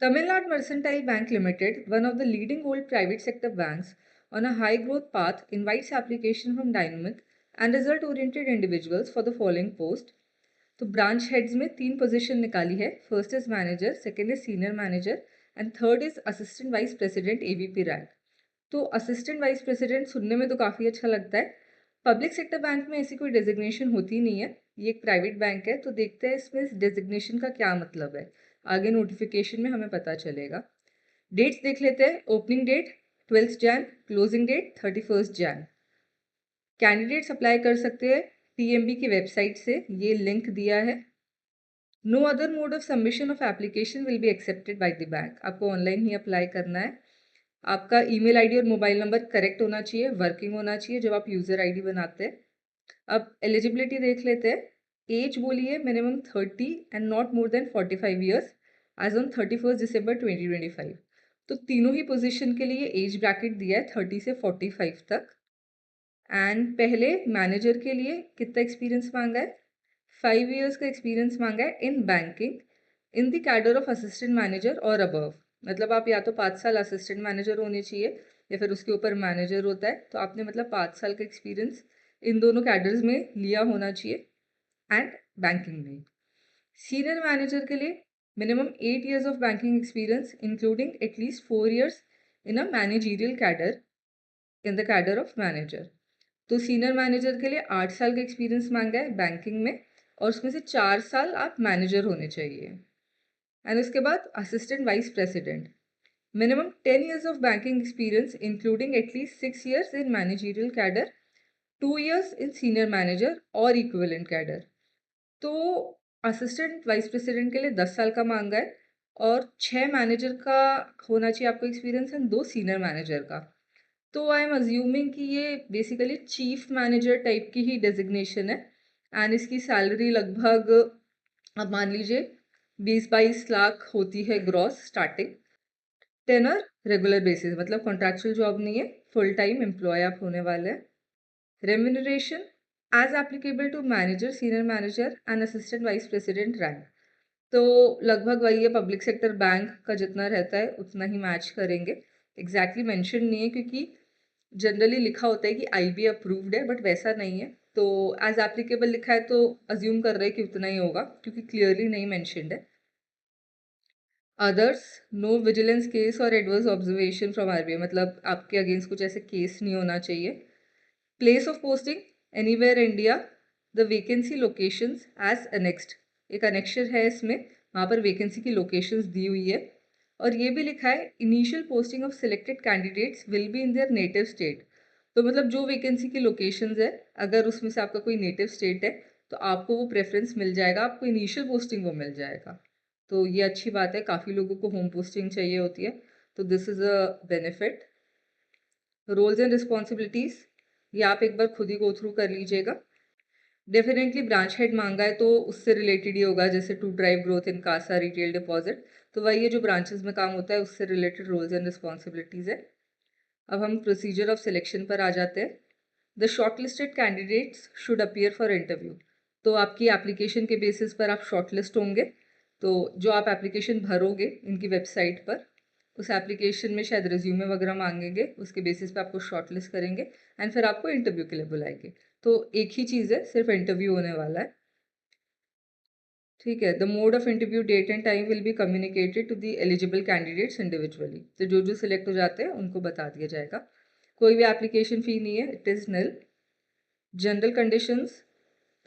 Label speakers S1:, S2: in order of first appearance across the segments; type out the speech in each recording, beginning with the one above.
S1: Tamil Nadu Mercantile Bank Limited, one of the leading old private sector banks on a high growth path, invites application from dynamic and result oriented individuals for the following post. तो branch heads में 3 position निकाली है. First is manager, second is senior manager and third is assistant vice president AVP rank. तो assistant vice president सुनने में तो काफ़ी अच्छा लगता है. पब्लिक सेक्टर बैंक में ऐसी कोई डेजिग्नेशन होती नहीं है. ये एक प्राइवेट बैंक है, तो देखते हैं इसमें इस डेजिग्नेशन का क्या मतलब है. आगे नोटिफिकेशन में हमें पता चलेगा. डेट्स देख लेते हैं. Opening date 12 Jan, closing date 31 Jan. Candidates apply कर सकते हैं टीएमबी की वेबसाइट से, ये लिंक दिया है. No other mode of submission of application will be accepted by the bank. आपको ऑनलाइन ही अप्लाई करना है. आपका ईमेल आईडी और मोबाइल नंबर करेक्ट होना चाहिए, वर्किंग होना चाहिए जब आप यूज़र आईडी बनाते हैं. अब एलिजिबिलिटी देख लेते हैं. एज बोली है minimum 30 and not more than 45 years age on 31 December 2025. तो तीनों ही पोजीशन के लिए एज ब्रैकेट दिया है 30 से 45 तक. एंड पहले मैनेजर के लिए कितना एक्सपीरियंस मांगा है? 5 ईयर्स का एक्सपीरियंस मांगा है in banking in the cadre of assistant manager और अबव. मतलब आप या तो 5 साल असिस्टेंट मैनेजर होने चाहिए या फिर उसके ऊपर मैनेजर होता है, तो आपने मतलब 5 साल का एक्सपीरियंस इन दोनों कैडर्स में लिया होना चाहिए एंड बैंकिंग में. सीनियर मैनेजर के लिए minimum 8 years of banking experience including at least 4 years in a managerial cadre in the cadre of manager. तो सीनियर मैनेजर के लिए 8 साल का एक्सपीरियंस मांगा है बैंकिंग में और उसमें से 4 साल आप मैनेजर होने चाहिए. एंड उसके बाद assistant vice president minimum 10 years of banking experience including at least 6 years in managerial cadre, 2 years in senior manager और इक्विवेलेंट कैडर. तो असिस्टेंट वाइस प्रेसिडेंट के लिए 10 साल का मांगा है और 6 मैनेजर का होना चाहिए आपको एक्सपीरियंस एंड 2 सीनियर मैनेजर का. तो आई एम अज्यूमिंग कि ये बेसिकली चीफ मैनेजर टाइप की ही डेजिग्नेशन है. एंड इसकी सैलरी लगभग अब मान लीजिए 20-22 लाख होती है gross starting. Tenure regular basis, मतलब कॉन्ट्रैक्चुअल जॉब नहीं है, फुल टाइम एम्प्लॉय आप होने वाले हैं. Remuneration as applicable to manager, senior manager and assistant vice president rank. तो लगभग वही है, पब्लिक सेक्टर बैंक का जितना रहता है उतना ही मैच करेंगे. एग्जैक्टली मेंशन नहीं है क्योंकि जनरली लिखा होता है कि आईबी अप्रूव्ड है, बट वैसा नहीं है. तो एज एप्लीकेबल लिखा है तो अज्यूम कर रहे हैं कि उतना ही होगा क्योंकि क्लियरली नहीं मेंशन्ड है. अदर्स, नो विजिलेंस केस और एडवर्स ऑब्जर्वेशन फ्रॉम आरबीआई, मतलब आपके अगेंस्ट कुछ ऐसे केस नहीं होना चाहिए. Place of posting anywhere India. The vacancy locations as annexed, एक अनेक्शर है इसमें, वहाँ पर वैकेंसी की लोकेशंस दी हुई है. और ये भी लिखा है initial posting of selected candidates will be in their native state. तो मतलब जो वैकेंसी की लोकेशंस है, अगर उसमें से आपका कोई नेटिव स्टेट है तो आपको वो प्रेफरेंस मिल जाएगा, आपको इनिशियल पोस्टिंग वो मिल जाएगा. तो ये अच्छी बात है. काफ़ी लोगों को होम पोस्टिंग चाहिए होती है, तो this is a benefit. Roles and responsibilities ये आप एक बार खुद ही गो थ्रू कर लीजिएगा. डेफिनेटली ब्रांच हेड मांगा है तो उससे रिलेटेड ही होगा, जैसे to drive growth in CASA retail deposit, तो वही है जो ब्रांचेस में काम होता है, उससे रिलेटेड रोल्स एंड रिस्पॉन्सिबिलिटीज़ है. अब हम प्रोसीजर ऑफ सिलेक्शन पर आ जाते हैं. The short listed candidates should appear for interview. तो आपकी एप्लीकेशन के बेसिस पर आप शॉर्ट लिस्ट होंगे. तो जो आप एप्लीकेशन भरोगे इनकी वेबसाइट पर, उस एप्लीकेशन में शायद रिज्यूमे वगैरह मांगेंगे, उसके बेसिस पे आपको शॉर्ट लिस्ट करेंगे एंड फिर आपको इंटरव्यू के लिए बुलाएंगे. तो एक ही चीज़ है, सिर्फ इंटरव्यू होने वाला है. ठीक है. The mode of interview date and time will be communicated to the eligible candidates individually. तो जो जो सिलेक्ट हो जाते हैं उनको बता दिया जाएगा. कोई भी एप्लीकेशन फ़ी नहीं है, it is nil. General conditions,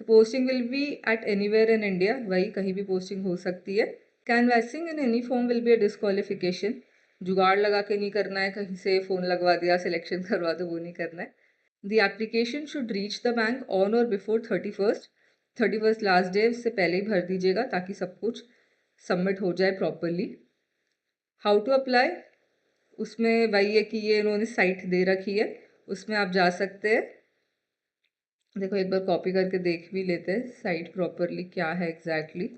S1: the posting will be at anywhere in India, वही कहीं भी पोस्टिंग हो सकती है. Canvassing in any form will be a disqualification. जुगाड़ लगा के नहीं करना है, कहीं से फ़ोन लगवा दिया सिलेक्शन करवा दो, वो नहीं करना है. The application should reach the bank on और बिफोर 31st लास्ट डे, उससे पहले ही भर दीजिएगा ताकि सब कुछ सबमिट हो जाए प्रॉपरली. हाउ टू अप्लाई, उसमें वही है कि ये इन्होंने साइट दे रखी है, उसमें आप जा सकते हैं. देखो एक बार कॉपी करके देख भी लेते हैं साइट प्रॉपरली क्या है एग्जैक्टली.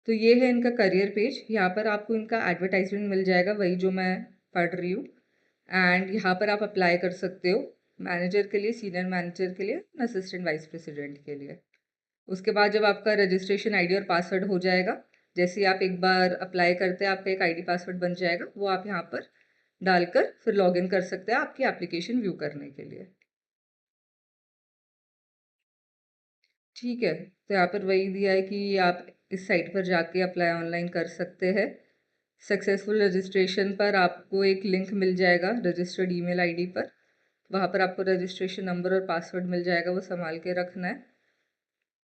S1: तो ये है इनका करियर पेज. यहाँ पर आपको इनका एडवर्टाइजमेंट मिल जाएगा, वही जो मैं पढ़ रही हूँ. एंड यहाँ पर आप अप्लाई कर सकते हो मैनेजर के लिए, सीनियर मैनेजर के लिए, असिस्टेंट वाइस प्रेसिडेंट के लिए। उसके बाद जब आपका रजिस्ट्रेशन आईडी और पासवर्ड हो जाएगा, जैसे ही आप एक बार अप्लाई करते हैं आपका एक आईडी पासवर्ड बन जाएगा, वो आप यहाँ पर डालकर फिर लॉगिन कर सकते हैं आपकी एप्लीकेशन व्यू करने के लिए। ठीक है, तो यहाँ पर वही दिया है कि आप इस साइट पर जाके अप्लाई ऑनलाइन कर सकते हैं। सक्सेसफुल रजिस्ट्रेशन पर आपको एक लिंक मिल जाएगा रजिस्टर्ड ईमेल आईडी पर, वहाँ पर आपको रजिस्ट्रेशन नंबर और पासवर्ड मिल जाएगा, वो संभाल के रखना है।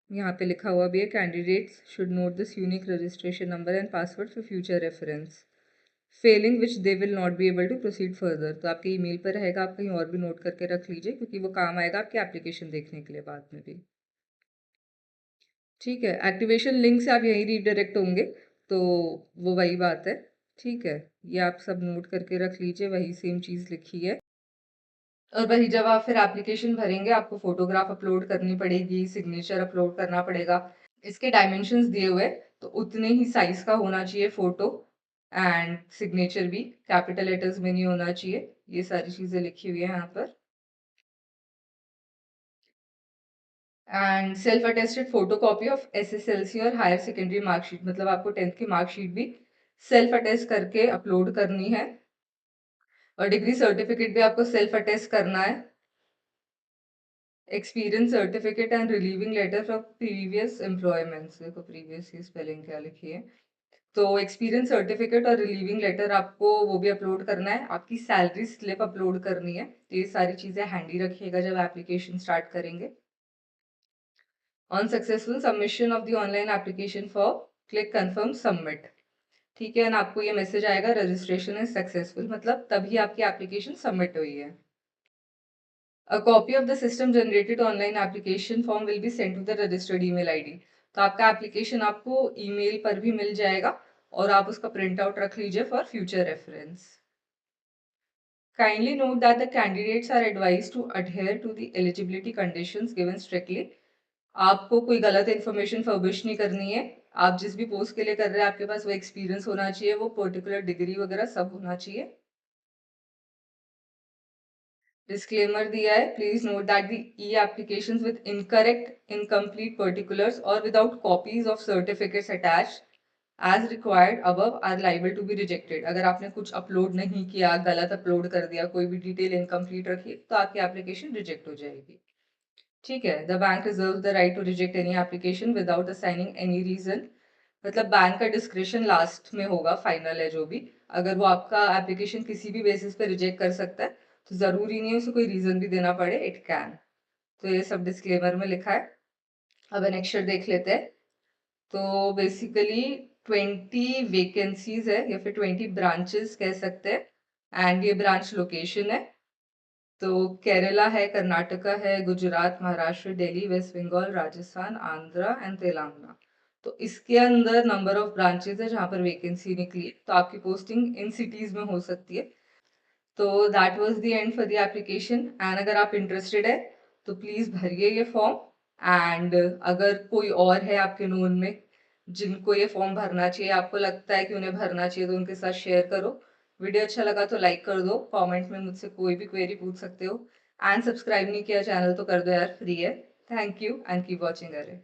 S1: यहाँ पे लिखा हुआ भी है, candidates should note this unique registration number and password for future reference, failing which they will not be able to proceed further. तो आपके ईमेल पर रहेगा, आप कहीं और भी नोट करके रख लीजिए क्योंकि वो काम आएगा आपके एप्लीकेशन देखने के लिए बाद में भी। ठीक है, एक्टिवेशन लिंक से आप यहीं रीडायरेक्ट होंगे, तो वो वही बात है। ठीक है, ये आप सब नोट करके रख लीजिए, वही सेम चीज़ लिखी है। और वही जब आप फिर एप्लीकेशन भरेंगे आपको फोटोग्राफ अपलोड करनी पड़ेगी, सिग्नेचर अपलोड करना पड़ेगा। इसके डायमेंशंस दिए हुए, तो उतने ही साइज का होना चाहिए फोटो, एंड सिग्नेचर भी कैपिटल लेटर्स में नहीं होना चाहिए। ये सारी चीजें लिखी हुई है यहाँ पर। And self attested photo copy of SSLC और हायर सेकेंडरी मार्कशीट, मतलब आपको 10th की मार्कशीट भी सेल्फ अटेस्ट करके अपलोड करनी है, और डिग्री सर्टिफिकेट भी आपको सेल्फ अटेस्ट करना है। Experience certificate and relieving letter from previous employments, देखो प्रीवियस की स्पेलिंग क्या लिखी है। तो एक्सपीरियंस सर्टिफिकेट और रिलीविंग लेटर आपको वो भी अपलोड करना है, आपकी सैलरी स्लिप अपलोड करनी है। तो ये सारी चीज़ें हैंडी रखिएगा जब एप्लीकेशन स्टार्ट करेंगे। On successful submission of the online application for click confirm submit. ठीक है, ना आपको ये मैसेज आएगा रजिस्ट्रेशन इज सक्सेसफुल, मतलब तभी आपकी एप्लीकेशन सबमिट हुई है। A copy of the system generated online application form will be sent to the registered email ID. तो आपका एप्लीकेशन आपको ईमेल पर भी मिल जाएगा और आप उसका प्रिंट आउट रख लीजिए for future reference. Kindly note that the candidates are advised to adhere to the eligibility conditions given strictly. आपको कोई गलत इन्फॉर्मेशन फर्बिश नहीं करनी है। आप जिस भी पोस्ट के लिए कर रहे हैं आपके पास वो एक्सपीरियंस होना चाहिए, वो पर्टिकुलर डिग्री वगैरह सब होना चाहिए। डिस्क्लेमर दिया है, please note that the e applications with incorrect, incomplete particulars और without copies of certificates attached as required above are liable to be rejected. अगर आपने कुछ अपलोड नहीं किया, गलत अपलोड कर दिया, कोई भी डिटेल इनकम्प्लीट रखी, तो आपकी एप्लीकेशन रिजेक्ट हो जाएगी। ठीक है, the bank reserve the right to reject any application without assigning any reason. मतलब बैंक का डिस्क्रिप्शन लास्ट में होगा, फाइनल है जो भी। अगर वो आपका एप्लीकेशन किसी भी बेसिस पे रिजेक्ट कर सकता है, तो जरूरी नहीं है उसे कोई रीजन भी देना पड़े, इट कैन। तो ये सब डिस्क्लेमर में लिखा है। अब एनेक्चर देख लेते हैं। तो बेसिकली 20 वेकेंसीज है या फिर 20 ब्रांचेस कह सकते हैं, एंड ये ब्रांच लोकेशन है तो केरला है, कर्नाटका है, गुजरात, महाराष्ट्र, दिल्ली, वेस्ट बंगाल, राजस्थान, आंध्र एंड तेलंगाना। तो इसके अंदर नंबर ऑफ ब्रांचेस है जहाँ पर वैकेंसी निकली है, तो आपकी पोस्टिंग इन सिटीज में हो सकती है। तो that was the end for the application, and अगर आप इंटरेस्टेड है तो प्लीज़ भरिए ये फॉर्म। एंड अगर कोई और है आपके नोन में जिनको ये फॉर्म भरना चाहिए, आपको लगता है कि उन्हें भरना चाहिए, तो उनके साथ शेयर करो। वीडियो अच्छा लगा तो लाइक कर दो, कमेंट में मुझसे कोई भी क्वेरी पूछ सकते हो, एंड सब्सक्राइब नहीं किया चैनल तो कर दो यार, फ्री है। Thank you and keep watching अरे।